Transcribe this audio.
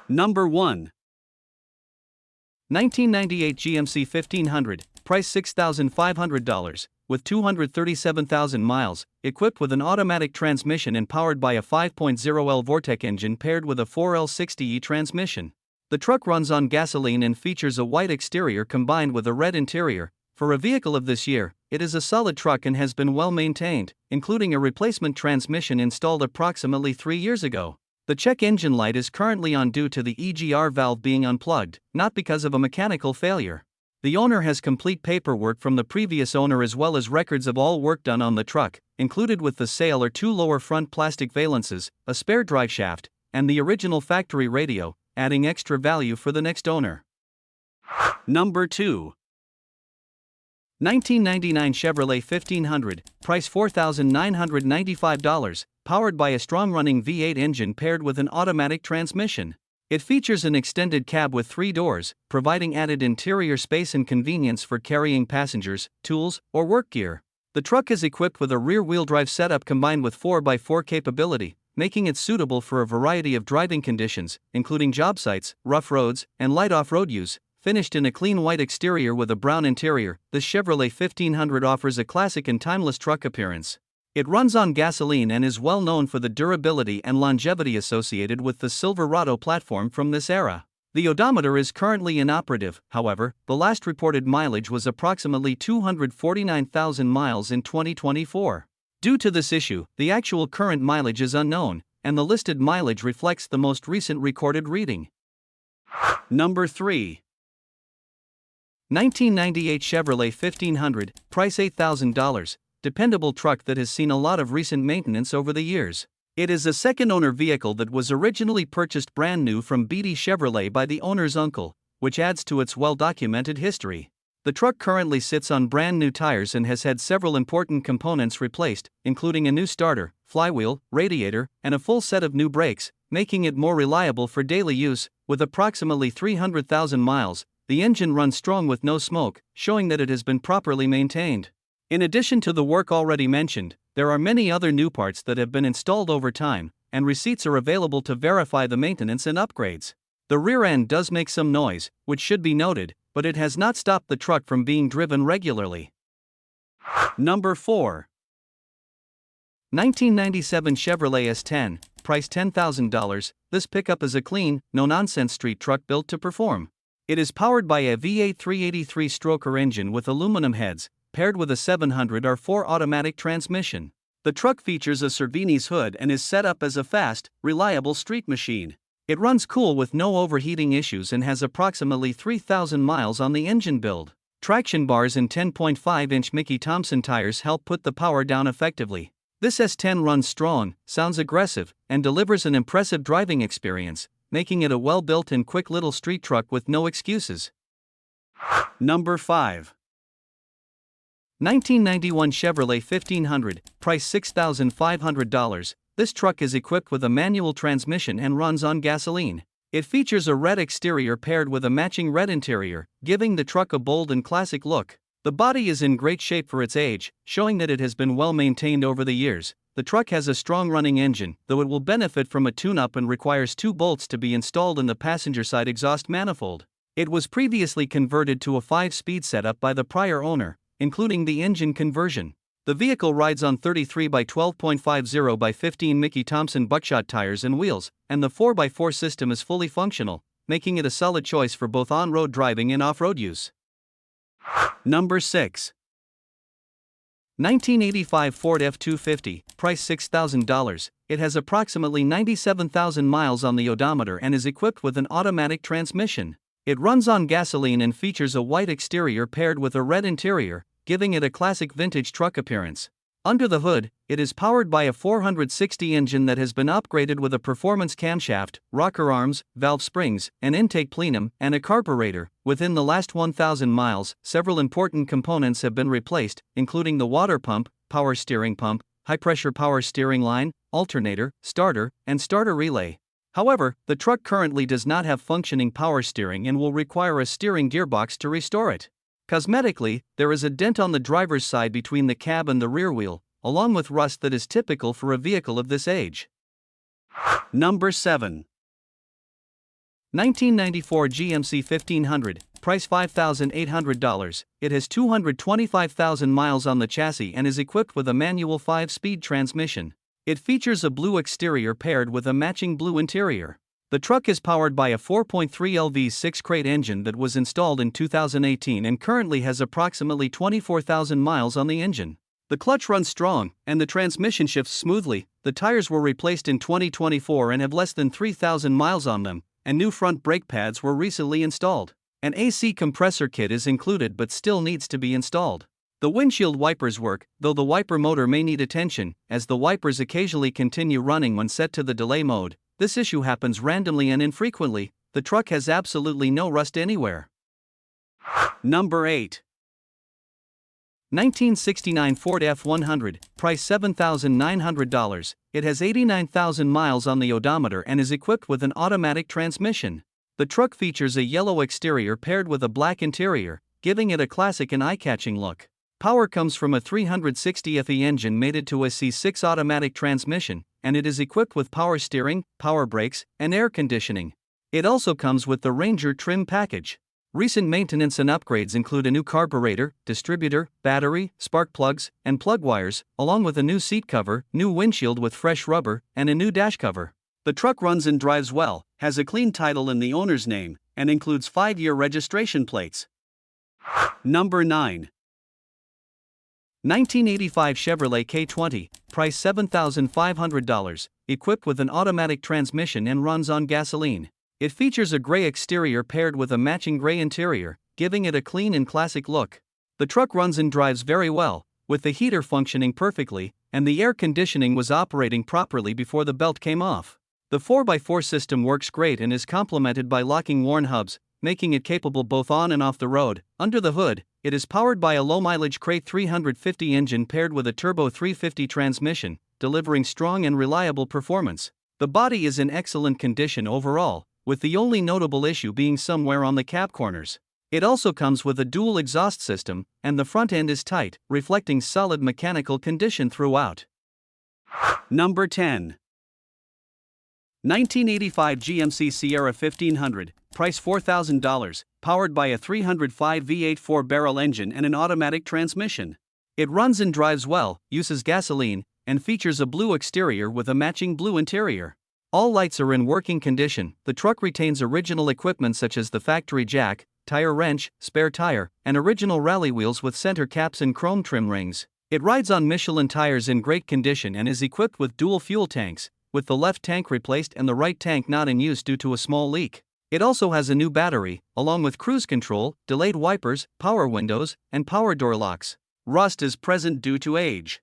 Number 1. 1998 GMC 1500, price $6,500, with 237,000 miles, equipped with an automatic transmission and powered by a 5.0L Vortec engine paired with a 4L60E transmission. The truck runs on gasoline and features a white exterior combined with a red interior. For a vehicle of this year, it is a solid truck and has been well maintained, including a replacement transmission installed approximately 3 years ago. The check engine light is currently on due to the EGR valve being unplugged, not because of a mechanical failure. The owner has complete paperwork from the previous owner as well as records of all work done on the truck. Included with the sale are 2 lower front plastic valances, a spare driveshaft, and the original factory radio, adding extra value for the next owner. Number 2. 1999 Chevrolet 1500, price $4,995, powered by a strong-running V8 engine paired with an automatic transmission. It features an extended cab with 3 doors, providing added interior space and convenience for carrying passengers, tools, or work gear. The truck is equipped with a rear-wheel drive setup combined with 4x4 capability, making it suitable for a variety of driving conditions, including job sites, rough roads, and light off-road use. Finished in a clean white exterior with a brown interior, this Chevrolet 1500 offers a classic and timeless truck appearance. It runs on gasoline and is well known for the durability and longevity associated with the Silverado platform from this era. The odometer is currently inoperative, however, the last reported mileage was approximately 249,000 miles in 2024. Due to this issue, the actual current mileage is unknown, and the listed mileage reflects the most recent recorded reading. Number 3. 1998 Chevrolet 1500, price $8,000, dependable truck that has seen a lot of recent maintenance over the years. It is a second-owner vehicle that was originally purchased brand new from BD Chevrolet by the owner's uncle, which adds to its well-documented history. The truck currently sits on brand new tires and has had several important components replaced, including a new starter, flywheel, radiator, and a full set of new brakes, making it more reliable for daily use. With approximately 300,000 miles, the engine runs strong with no smoke, showing that it has been properly maintained. In addition to the work already mentioned, there are many other new parts that have been installed over time, and receipts are available to verify the maintenance and upgrades. The rear end does make some noise, which should be noted, but it has not stopped the truck from being driven regularly. Number 4. 1997 Chevrolet S10, price $10,000. This pickup is a clean, no-nonsense street truck built to perform. It is powered by a V8 383-stroker engine with aluminum heads, paired with a 700R4 automatic transmission. The truck features a Cervini's hood and is set up as a fast, reliable street machine. It runs cool with no overheating issues and has approximately 3,000 miles on the engine build. Traction bars and 10.5-inch Mickey Thompson tires help put the power down effectively. This S10 runs strong, sounds aggressive, and delivers an impressive driving experience, making it a well-built and quick little street truck with no excuses. Number 5. 1991 Chevrolet 1500, price $6,500. This truck is equipped with a manual transmission and runs on gasoline. It features a red exterior paired with a matching red interior, giving the truck a bold and classic look. The body is in great shape for its age, showing that it has been well maintained over the years. The truck has a strong running engine, though it will benefit from a tune-up and requires 2 bolts to be installed in the passenger side exhaust manifold. It was previously converted to a 5-speed setup by the prior owner, including the engine conversion. The vehicle rides on 33 by 12.50 by 15 Mickey Thompson buckshot tires and wheels, and the 4x4 system is fully functional, making it a solid choice for both on-road driving and off-road use. Number 6. 1985 Ford F250, price $6,000. It has approximately 97,000 miles on the odometer and is equipped with an automatic transmission. It runs on gasoline and features a white exterior paired with a red interior, giving it a classic vintage truck appearance. Under the hood, it is powered by a 460 engine that has been upgraded with a performance camshaft, rocker arms, valve springs, an intake plenum, and a carburetor. Within the last 1,000 miles, several important components have been replaced, including the water pump, power steering pump, high-pressure power steering line, alternator, starter, and starter relay. However, the truck currently does not have functioning power steering and will require a steering gearbox to restore it. Cosmetically, there is a dent on the driver's side between the cab and the rear wheel, along with rust that is typical for a vehicle of this age. Number 7. 1994 GMC 1500, price $5,800. It has 225,000 miles on the chassis and is equipped with a manual 5-speed transmission. It features a blue exterior paired with a matching blue interior. The truck is powered by a 4.3 L V6 crate engine that was installed in 2018 and currently has approximately 24,000 miles on the engine. The clutch runs strong, and the transmission shifts smoothly. The tires were replaced in 2024 and have less than 3,000 miles on them, and new front brake pads were recently installed. An AC compressor kit is included but still needs to be installed. The windshield wipers work, though the wiper motor may need attention, as the wipers occasionally continue running when set to the delay mode. This issue happens randomly and infrequently. The truck has absolutely no rust anywhere. Number 8. 1969 Ford F100, price $7,900. It has 89,000 miles on the odometer and is equipped with an automatic transmission. The truck features a yellow exterior paired with a black interior, giving it a classic and eye-catching look. Power comes from a 360 FE engine mated to a C6 automatic transmission, and it is equipped with power steering, power brakes, and air conditioning. It also comes with the Ranger trim package. Recent maintenance and upgrades include a new carburetor, distributor, battery, spark plugs, and plug wires, along with a new seat cover, new windshield with fresh rubber, and a new dash cover. The truck runs and drives well, has a clean title in the owner's name, and includes 5-year registration plates. Number 9. 1985 Chevrolet K20, price $7,500, equipped with an automatic transmission and runs on gasoline. It features a gray exterior paired with a matching gray interior, giving it a clean and classic look. The truck runs and drives very well, with the heater functioning perfectly, and the air conditioning was operating properly before the belt came off. The 4x4 system works great and is complemented by locking Warn hubs, making it capable both on and off the road. Under the hood, it is powered by a low-mileage K350 engine paired with a turbo 350 transmission, delivering strong and reliable performance. The body is in excellent condition overall, with the only notable issue being somewhere on the cab corners. It also comes with a dual exhaust system, and the front end is tight, reflecting solid mechanical condition throughout. Number 10. 1985 GMC Sierra 1500, price $4,000, powered by a 305 V8 4-barrel engine and an automatic transmission. It runs and drives well, uses gasoline, and features a blue exterior with a matching blue interior. All lights are in working condition. The truck retains original equipment such as the factory jack, tire wrench, spare tire, and original rally wheels with center caps and chrome trim rings. It rides on Michelin tires in great condition and is equipped with dual fuel tanks, with the left tank replaced and the right tank not in use due to a small leak. It also has a new battery, along with cruise control, delayed wipers, power windows, and power door locks. Rust is present due to age.